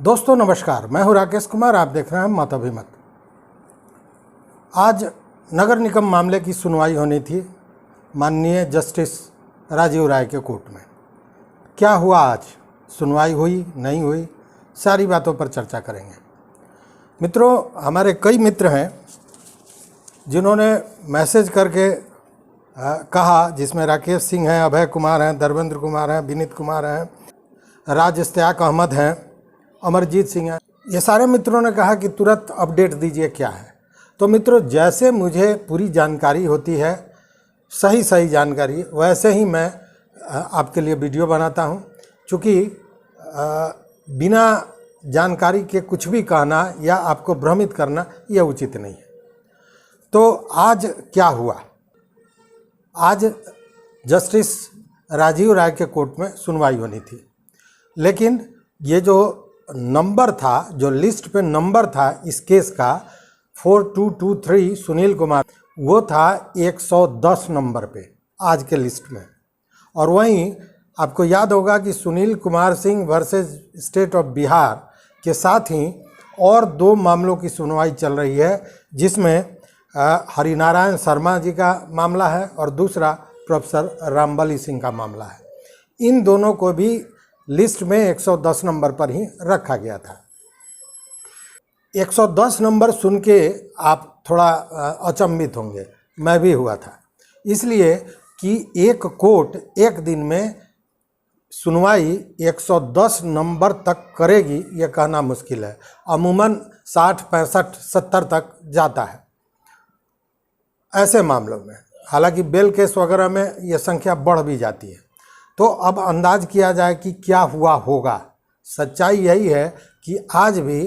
दोस्तों नमस्कार, मैं हूं राकेश कुमार। आप देख रहे हैं मत अभिमत। आज नगर निगम मामले की सुनवाई होनी थी माननीय जस्टिस राजीव राय के कोर्ट में। क्या हुआ आज? सुनवाई हुई नहीं हुई, सारी बातों पर चर्चा करेंगे। मित्रों, हमारे कई मित्र हैं जिन्होंने मैसेज करके कहा, जिसमें राकेश सिंह हैं, अभय कुमार हैं, धर्मेंद्र कुमार हैं, विनीत कुमार हैं, राज इश्तियाक अहमद हैं, अमरजीत सिंह हैं। ये सारे मित्रों ने कहा कि तुरंत अपडेट दीजिए क्या है। तो मित्रों, जैसे मुझे पूरी जानकारी होती है, सही जानकारी, वैसे ही मैं आपके लिए वीडियो बनाता हूं। चूँकि बिना जानकारी के कुछ भी कहना या आपको भ्रमित करना यह उचित नहीं है। तो आज क्या हुआ? आज जस्टिस राजीव राय के कोर्ट में सुनवाई होनी थी, लेकिन ये जो नंबर था, जो लिस्ट पे नंबर था इस केस का 4223 सुनील कुमार, वो था 110 नंबर पे आज के लिस्ट में। और वहीं आपको याद होगा कि Sunil Kumar Singh versus state of Bihar के साथ ही और दो मामलों की सुनवाई चल रही है, जिसमें हरिनारायण शर्मा जी का मामला है और दूसरा प्रोफेसर रामबली सिंह का मामला है। इन दोनों को भी लिस्ट में 110 नंबर पर ही रखा गया था। 110 नंबर सुन के आप थोड़ा अचंभित होंगे, मैं भी हुआ था, इसलिए कि एक कोर्ट एक दिन में सुनवाई 110 नंबर तक करेगी, यह कहना मुश्किल है। अमूमन 60, 65, 70 तक जाता है ऐसे मामलों में। हालांकि बेल केस वगैरह में यह संख्या बढ़ भी जाती है। तो अब अंदाज किया जाए कि क्या हुआ होगा। सच्चाई यही है कि आज भी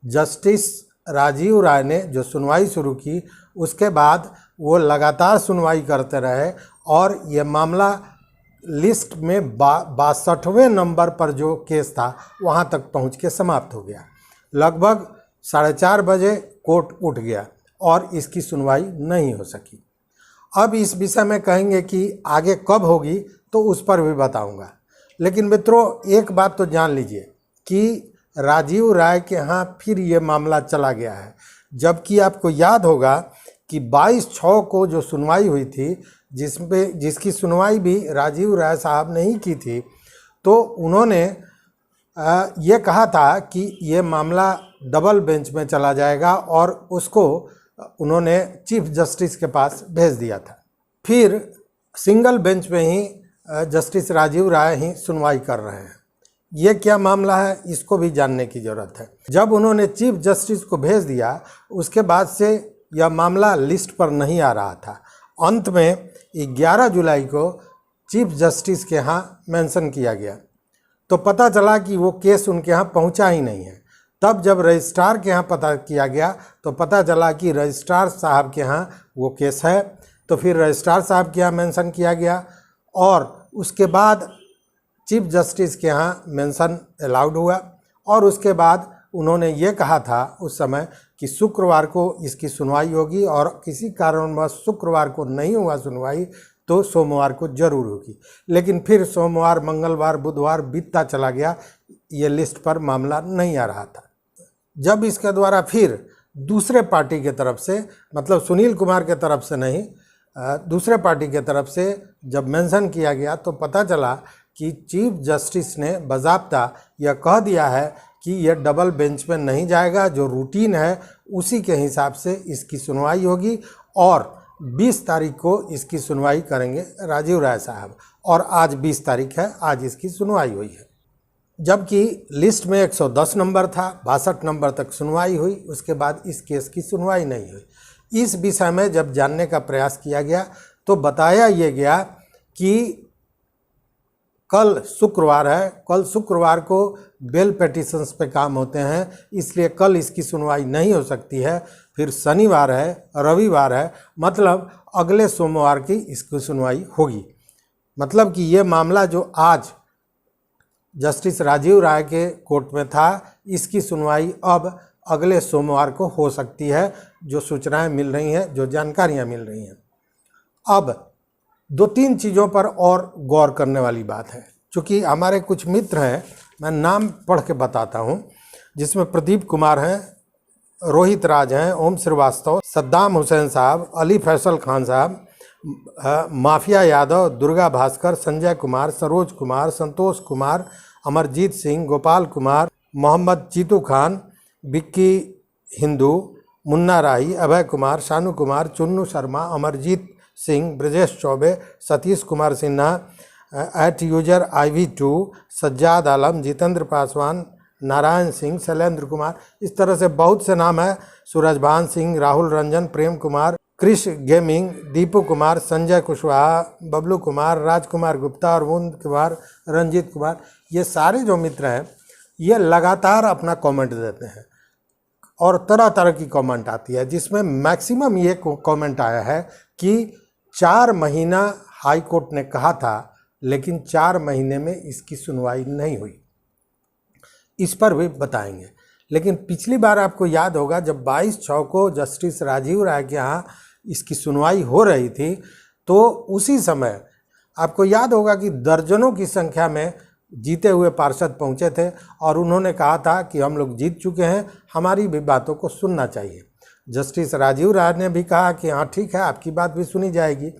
जस्टिस राजीव राय ने जो सुनवाई शुरू की, उसके बाद वो लगातार सुनवाई करते रहे और ये मामला लिस्ट में 62वें नंबर पर जो केस था वहाँ तक पहुँच के समाप्त हो गया। लगभग 4:30 बजे कोर्ट उठ गया और इसकी सुनवाई नहीं हो सकी। अब इस विषय में कहेंगे कि आगे कब होगी, तो उस पर भी बताऊंगा। लेकिन मित्रों, एक बात तो जान लीजिए कि राजीव राय के यहाँ फिर ये मामला चला गया है। जबकि आपको याद होगा कि 22/6 को जो सुनवाई हुई थी, जिसकी सुनवाई भी राजीव राय साहब ने ही की थी, तो उन्होंने ये कहा था कि ये मामला डबल बेंच में चला जाएगा और उसको उन्होंने चीफ जस्टिस के पास भेज दिया था। फिर सिंगल बेंच में ही जस्टिस राजीव राय ही सुनवाई कर रहे हैं। ये क्या मामला है, इसको भी जानने की ज़रूरत है। जब उन्होंने चीफ जस्टिस को भेज दिया, उसके बाद से यह मामला लिस्ट पर नहीं आ रहा था। अंत में 11 जुलाई को चीफ जस्टिस के यहाँ मेंशन किया गया, तो पता चला कि वो केस उनके यहाँ पहुँचा ही नहीं है। तब जब रजिस्ट्रार के यहाँ पता किया गया तो पता चला कि रजिस्ट्रार साहब के यहाँ वो केस है। तो फिर रजिस्ट्रार साहब के यहाँ मेंशन किया गया और उसके बाद चीफ जस्टिस के यहाँ मेंशन अलाउड हुआ। और उसके बाद उन्होंने ये कहा था उस समय कि शुक्रवार को इसकी सुनवाई होगी, और किसी कारणवश शुक्रवार को नहीं हुआ सुनवाई तो सोमवार को जरूर होगी। लेकिन फिर सोमवार, मंगलवार, बुधवार बीतता चला गया, ये लिस्ट पर मामला नहीं आ रहा था। जब इसके द्वारा फिर दूसरे पार्टी के तरफ से, मतलब सुनील कुमार के तरफ से नहीं, दूसरे पार्टी के तरफ से जब मेंशन किया गया, तो पता चला कि चीफ जस्टिस ने बाज़ाब्ता यह कह दिया है कि यह डबल बेंच में नहीं जाएगा। जो रूटीन है उसी के हिसाब से इसकी सुनवाई होगी और 20 तारीख को इसकी सुनवाई करेंगे राजीव राय साहब। और आज 20 तारीख है, आज इसकी सुनवाई हुई है। जबकि लिस्ट में 110 नंबर था, 62 नंबर तक सुनवाई हुई, उसके बाद इस केस की सुनवाई नहीं हुई। इस विषय में जब जानने का प्रयास किया गया तो बताया ये गया कि कल शुक्रवार है, कल शुक्रवार को बेल पिटीशंस पे काम होते हैं, इसलिए कल इसकी सुनवाई नहीं हो सकती है। फिर शनिवार है, रविवार है, मतलब अगले सोमवार की इसकी सुनवाई होगी। मतलब कि ये मामला जो आज जस्टिस राजीव राय के कोर्ट में था, इसकी सुनवाई अब अगले सोमवार को हो सकती है, जो सूचनाएं मिल रही हैं, जो जानकारियां मिल रही हैं। अब 2-3 चीज़ों पर और गौर करने वाली बात है। चूँकि हमारे कुछ मित्र हैं, मैं नाम पढ़ के बताता हूँ। जिसमें प्रदीप कुमार हैं, रोहित राज हैं, ओम श्रीवास्तव, सद्दाम हुसैन साहब, अली फैसल खान साहब, माफिया यादव, दुर्गा भास्कर, संजय कुमार, सरोज कुमार, संतोष कुमार, अमरजीत सिंह, गोपाल कुमार, मोहम्मद जीतू खान, विक्की हिंदू, मुन्ना राही, अभय कुमार, शानू कुमार, चुन्नू शर्मा, अमरजीत सिंह, ब्रजेश चौबे, सतीश कुमार सिन्हा, @यूजर IV2, सज्जाद आलम, जितेंद्र पासवान, नारायण सिंह, शैलेंद्र कुमार, इस तरह से बहुत से नाम है। सूरजभान सिंह, राहुल रंजन, प्रेम कुमार, क्रिश गेमिंग, दीपू कुमार, संजय कुशवाहा, बबलू कुमार, राजकुमार गुप्ता, अरविंद कुमार, रंजीत कुमार, ये सारे जो मित्र हैं ये लगातार अपना कमेंट देते हैं और तरह तरह की कमेंट आती है, जिसमें मैक्सिमम ये कमेंट आया है कि 4 महीना हाई कोर्ट ने कहा था, लेकिन 4 महीने में इसकी सुनवाई नहीं हुई। इस पर भी बताएंगे। लेकिन पिछली बार आपको याद होगा जब 22/6 को जस्टिस राजीव राय के यहाँ इसकी सुनवाई हो रही थी, तो उसी समय आपको याद होगा कि दर्जनों की संख्या में जीते हुए पार्षद पहुँचे थे और उन्होंने कहा था कि हम लोग जीत चुके हैं, हमारी भी बातों को सुनना चाहिए। जस्टिस राजीव राय ने भी कहा कि हाँ ठीक है, आपकी बात भी सुनी जाएगी।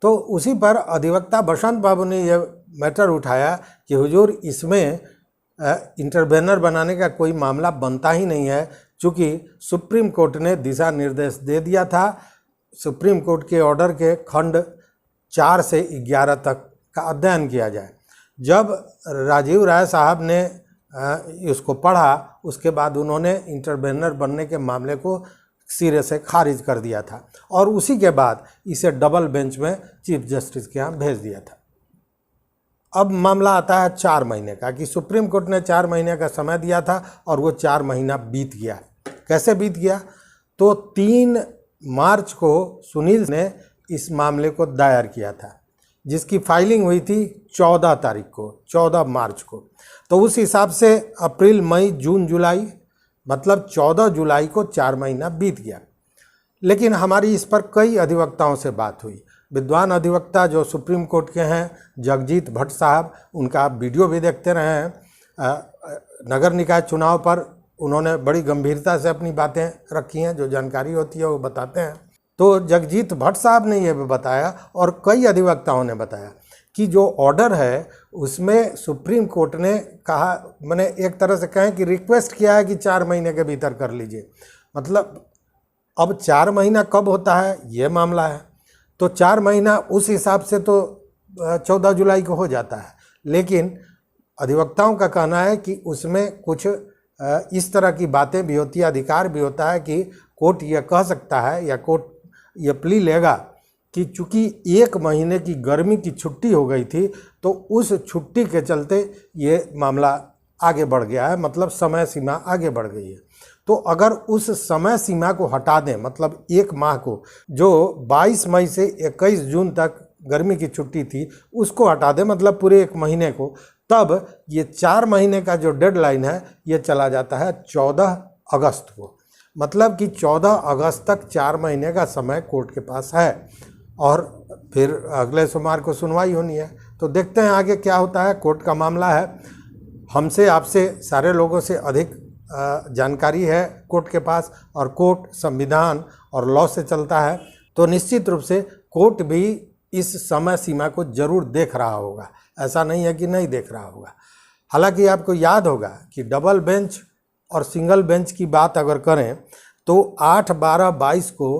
तो उसी पर अधिवक्ता बसंत बाबू ने यह मैटर उठाया कि हुजूर, इसमें इंटरवेनर बनाने का कोई मामला बनता ही नहीं है, चूँकि सुप्रीम कोर्ट ने दिशा निर्देश दे दिया था। सुप्रीम कोर्ट के ऑर्डर के खंड 4 से 11 तक का अध्ययन किया जाए। जब राजीव राय साहब ने इसको पढ़ा, उसके बाद उन्होंने इंटरवेनर बनने के मामले को सिरे से खारिज कर दिया था और उसी के बाद इसे डबल बेंच में चीफ जस्टिस के यहाँ भेज दिया था। अब मामला आता है 4 महीने का, कि सुप्रीम कोर्ट ने 4 महीने का समय दिया था और वो 4 महीना बीत गया। कैसे बीत गया? तो 3 मार्च को सुनील ने इस मामले को दायर किया था, जिसकी फाइलिंग हुई थी 14 तारीख को, 14 मार्च को। तो उस हिसाब से अप्रैल, मई, जून, जुलाई, मतलब 14 जुलाई को 4 महीना बीत गया। लेकिन हमारी इस पर कई अधिवक्ताओं से बात हुई। विद्वान अधिवक्ता जो सुप्रीम कोर्ट के हैं, जगजीत भट्ट साहब, उनका आप वीडियो भी देखते रहे हैं। नगर निकाय चुनाव पर उन्होंने बड़ी गंभीरता से अपनी बातें रखी हैं, जो जानकारी होती है वो बताते हैं। तो जगजीत भट्ट साहब ने यह भी बताया और कई अधिवक्ताओं ने बताया कि जो ऑर्डर है उसमें सुप्रीम कोर्ट ने कहा, मैंने एक तरह से कहें कि रिक्वेस्ट किया है कि 4 महीने के भीतर कर लीजिए। मतलब अब 4 महीना कब होता है ये मामला है। तो 4 महीना उस हिसाब से तो 14 जुलाई को हो जाता है, लेकिन अधिवक्ताओं का कहना है कि उसमें कुछ इस तरह की बातें भी होती है, अधिकार भी होता है कि कोर्ट यह कह सकता है या कोर्ट यह प्ली लेगा कि चूँकि 1 महीने की गर्मी की छुट्टी हो गई थी, तो उस छुट्टी के चलते ये मामला आगे बढ़ गया है, मतलब समय सीमा आगे बढ़ गई है। तो अगर उस समय सीमा को हटा दें, मतलब 1 माह को, जो 22 मई से 21 जून तक गर्मी की छुट्टी थी, उसको हटा दें, मतलब पूरे 1 महीने को, तब ये 4 महीने का जो डेडलाइन है ये चला जाता है 14 अगस्त को। मतलब कि 14 अगस्त तक 4 महीने का समय कोर्ट के पास है और फिर अगले सोमवार को सुनवाई होनी है। तो देखते हैं आगे क्या होता है। कोर्ट का मामला है, हमसे आपसे सारे लोगों से अधिक जानकारी है कोर्ट के पास, और कोर्ट संविधान और लॉ से चलता है, तो निश्चित रूप से कोर्ट भी इस समय सीमा को जरूर देख रहा होगा। ऐसा नहीं है कि नहीं देख रहा होगा। हालांकि आपको याद होगा कि डबल बेंच और सिंगल बेंच की बात अगर करें तो 8/12/22 को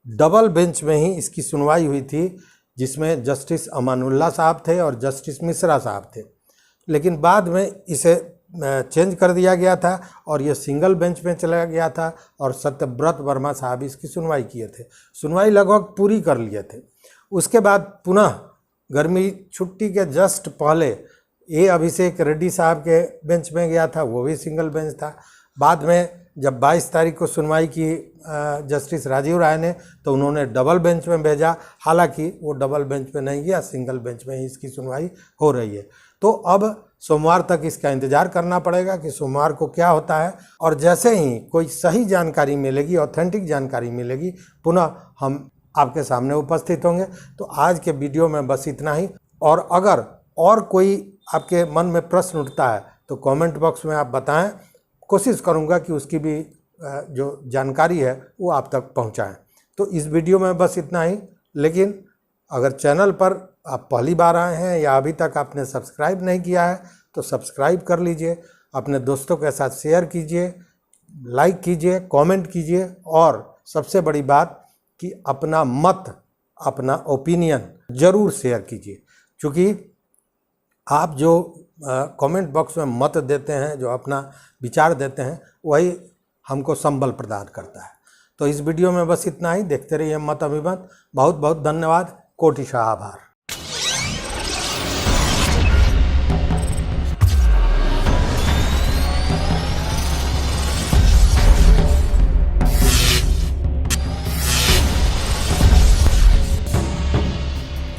डबल बेंच में ही इसकी सुनवाई हुई थी, जिसमें जस्टिस अमानुल्लाह साहब थे और जस्टिस मिश्रा साहब थे। लेकिन बाद में इसे चेंज कर दिया गया था और ये सिंगल बेंच में चला गया था और सत्यव्रत वर्मा साहब इसकी सुनवाई किए थे। सुनवाई लगभग पूरी कर लिए थे। उसके बाद पुनः गर्मी छुट्टी के जस्ट पहले ए अभिषेक रेड्डी साहब के बेंच में गया था, वो भी सिंगल बेंच था। बाद में जब 22 तारीख को सुनवाई की जस्टिस राजीव राय ने, तो उन्होंने डबल बेंच में भेजा। हालांकि वो डबल बेंच में नहीं गया, सिंगल बेंच में ही इसकी सुनवाई हो रही है। तो अब सोमवार तक इसका इंतज़ार करना पड़ेगा कि सोमवार को क्या होता है, और जैसे ही कोई सही जानकारी मिलेगी, ऑथेंटिक जानकारी मिलेगी, पुनः हम आपके सामने उपस्थित होंगे। तो आज के वीडियो में बस इतना ही, और अगर और कोई आपके मन में प्रश्न उठता है तो कमेंट बॉक्स में आप बताएं, कोशिश करूंगा कि उसकी भी जो जानकारी है वो आप तक पहुंचाएं। तो इस वीडियो में बस इतना ही, लेकिन अगर चैनल पर आप पहली बार आए हैं या अभी तक आपने सब्सक्राइब नहीं किया है तो सब्सक्राइब कर लीजिए, अपने दोस्तों के साथ शेयर कीजिए, लाइक कीजिए, कमेंट कीजिए, और सबसे बड़ी बात कि अपना मत, अपना ओपिनियन ज़रूर शेयर कीजिए, क्योंकि आप जो कमेंट बॉक्स में मत देते हैं, जो अपना विचार देते हैं, वही हमको संबल प्रदान करता है। तो इस वीडियो में बस इतना ही। देखते रहिए मत अभिमत। बहुत बहुत धन्यवाद। कोटिशः आभार।